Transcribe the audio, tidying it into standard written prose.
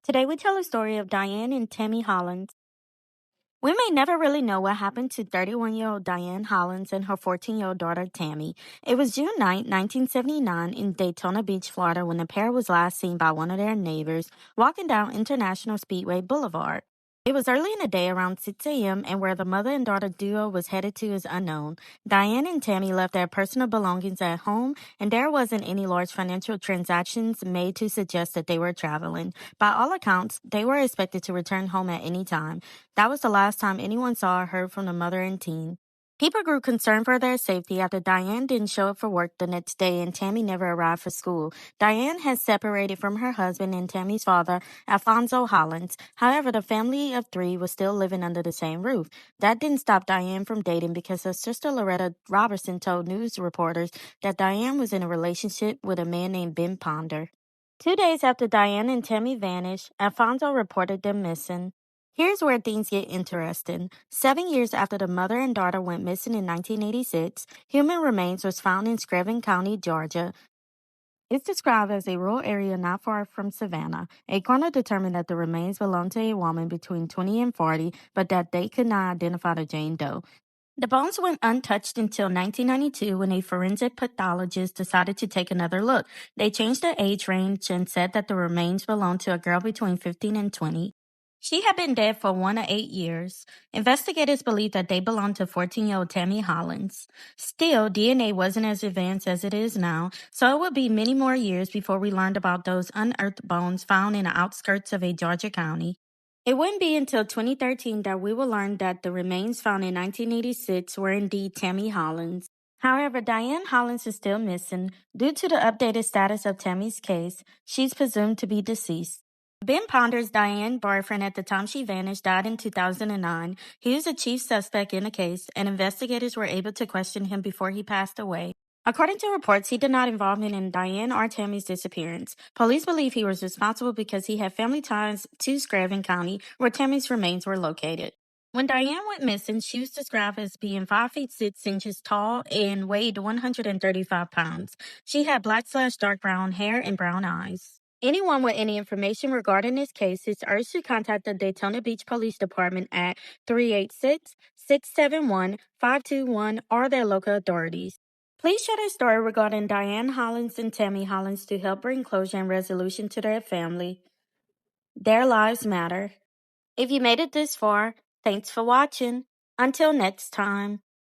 Today we tell the story of Diane and Tammy Hollins. We may never really know what happened to 31-year-old Diane Hollins and her 14-year-old daughter Tammy. It was June 9, 1979 in Daytona Beach, Florida when the pair was last seen by one of their neighbors walking down International Speedway Boulevard. It was early in the day around 6 a.m. and where the mother and daughter duo was headed to is unknown. Diane and Tammy left their personal belongings at home and there wasn't any large financial transactions made to suggest that they were traveling. By all accounts, they were expected to return home at any time. That was the last time anyone saw or heard from the mother and teen. People grew concerned for their safety after Diane didn't show up for work the next day and Tammy never arrived for school. Diane had separated from her husband and Tammy's father, Alfonso Hollins. However, the family of three was still living under the same roof. That didn't stop Diane from dating because her sister Loretta Robertson told news reporters that Diane was in a relationship with a man named Ben Ponder. 2 days after Diane and Tammy vanished, Alfonso reported them missing. Here's where things get interesting. 7 years after the mother and daughter went missing in 1986, human remains was found in Screven County, Georgia. It's described as a rural area not far from Savannah. A coroner determined that the remains belonged to a woman between 20 and 40, but that they could not identify the Jane Doe. The bones went untouched until 1992 when a forensic pathologist decided to take another look. They changed the age range and said that the remains belonged to a girl between 15 and 20. She had been dead for 1 to 8 years. Investigators believe that they belonged to 14-year-old Tammy Hollins. Still, DNA wasn't as advanced as it is now, so it would be many more years before we learned about those unearthed bones found in the outskirts of a Georgia county. It wouldn't be until 2013 that we will learn that the remains found in 1986 were indeed Tammy Hollins. However, Diane Hollins is still missing. Due to the updated status of Tammy's case, she's presumed to be deceased. Ben Ponder's Diane boyfriend at the time she vanished died in 2009. He was the chief suspect in the case, and investigators were able to question him before he passed away. According to reports, he did not involvement in Diane or Tammy's disappearance. Police believe he was responsible because he had family ties to Screven County, where Tammy's remains were located. When Diane went missing, she was described as being 5 feet 6 inches tall and weighed 135 pounds. She had black/dark brown hair and brown eyes. Anyone with any information regarding this case is urged to contact the Daytona Beach Police Department at 386-671-521 or their local authorities. Please share their story regarding Diane Hollins and Tammy Hollins to help bring closure and resolution to their family. Their lives matter. If you made it this far, thanks for watching. Until next time.